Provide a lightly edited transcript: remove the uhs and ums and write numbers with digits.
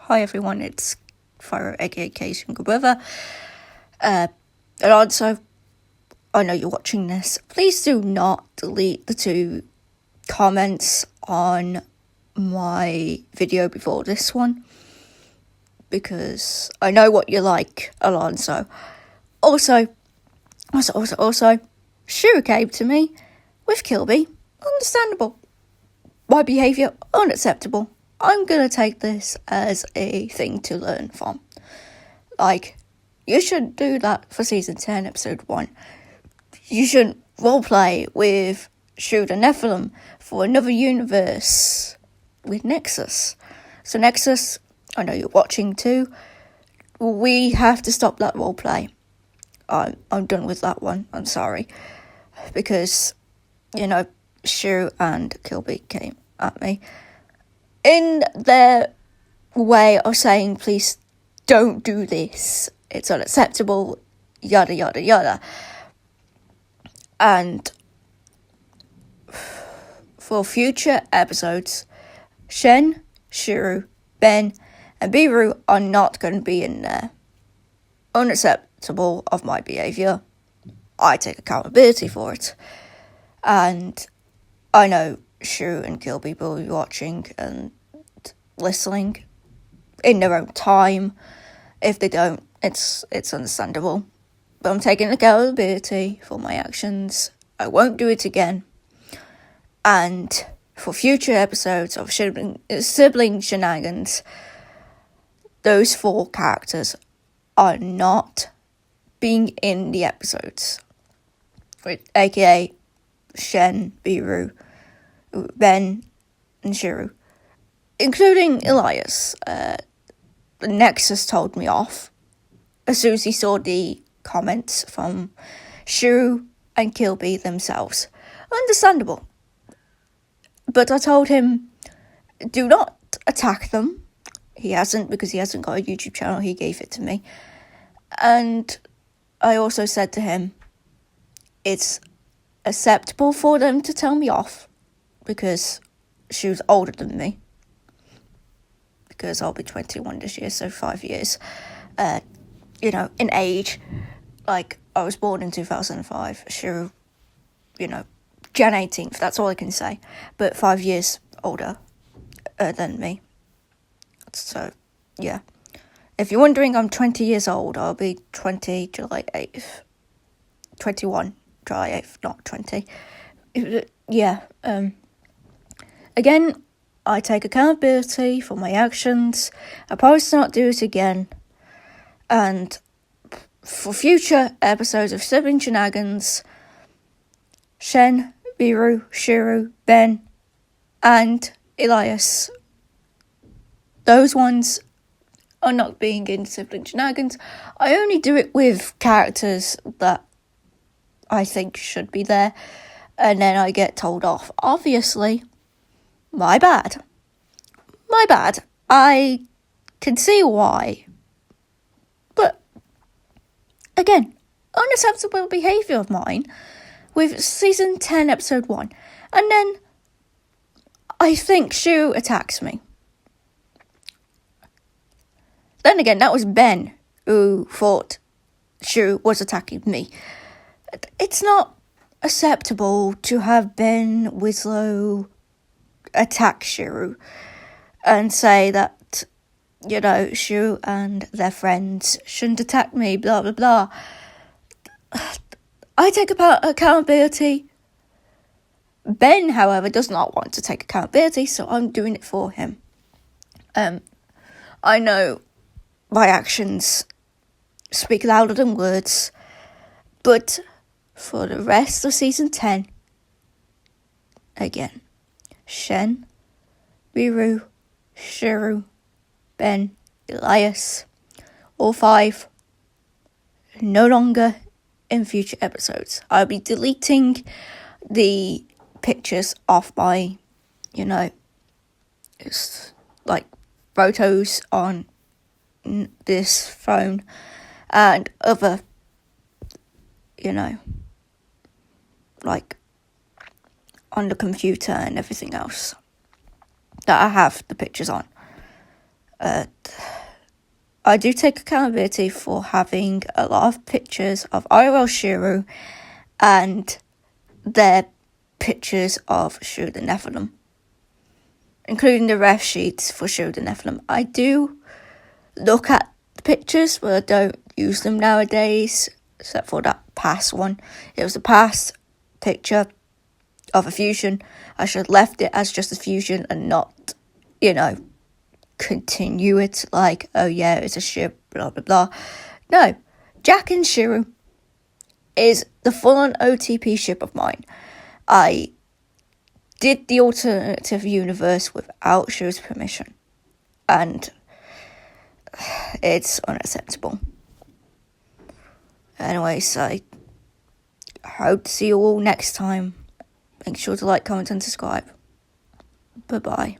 Hi everyone, it's Fire aka Case and good weather. And also, I know you're watching this. Please do not delete the 2 comments on my video before this one, because I know what you like, Alonso. Also, Shiro came to me with Kilby. Understandable. My behaviour, unacceptable. I'm gonna take this as a thing to learn from. Like, you shouldn't do that for season 10, episode 1. You shouldn't roleplay with Shiro the Nephilim for another universe with Nexus. So Nexus, I know you're watching too. We have to stop that roleplay. I'm done with that one. I'm sorry. Because, Shiro and Kilby came at me in their way of saying, please don't do this. It's unacceptable, yada, yada, yada. And for future episodes, Shen, Shiro, Ben, and Biru are not going to be in there. Unacceptable of my behaviour. I take accountability for it. And I know Shiro and Kilby will be watching and listening in their own time. If they don't, it's understandable. But I'm taking accountability for my actions. I won't do it again. And for future episodes of Sibling Shenanigans, those 4 characters are not being in the episodes. AKA Shen, Biru, Ben, and Shiro. Including Elias. The Nexus told me off as soon as he saw the comments from Shiro and Kilby themselves. Understandable. But I told him, do not attack them. He hasn't, because he hasn't got a YouTube channel. He gave it to me. And I also said to him, it's acceptable for them to tell me off, because she was older than me. Because I'll be 21 this year, so 5 years. In age. Like, I was born in 2005. Shiro, Jan 18th, that's all I can say. But 5 years older than me. So, yeah. If you're wondering, I'm 20 years old. I'll be 20 July 8th. 21 July 8th, not 20. Yeah. Again, I take accountability for my actions. I promise to not do it again. And for future episodes of Sibling Shenanigans, Shen, Biru, Shiro, Ben, and Elias, those ones are not being in Sibling Shenanigans. I only do it with characters that I think should be there, and then I get told off. Obviously, my bad. I can see why. But, again, unacceptable behaviour of mine with season 10, episode 1. And then I think Shiro attacks me. Then again, that was Ben who thought Shiro was attacking me. It's not acceptable to have Ben Winslow attack Shiro and say that, Shiro and their friends shouldn't attack me, blah, blah, blah. I take accountability. Ben, however, does not want to take accountability, so I'm doing it for him. I know my actions speak louder than words, but for the rest of season 10, again, Shen, Biru, Shiro, Ben, Elias, all 5, no longer in future episodes. I'll be deleting the pictures off my, it's like photos on this phone and other, like on the computer and everything else that I have the pictures on. I do take accountability for having a lot of pictures of IRL Shiro and their pictures of Shiro the Nephilim, including the ref sheets for Shiro the Nephilim. I do look at the pictures, but I don't use them nowadays, except for that past one. It was a past picture of a fusion. I should have left it as just a fusion and not, continue it like, oh yeah, it's a ship, blah blah blah. No, Jack and Shiro is the full-on OTP ship of mine. I did the alternative universe without Shiro's permission, and it's unacceptable. Anyways, I hope to see you all next time. Make sure to like, comment, and subscribe. Bye-bye.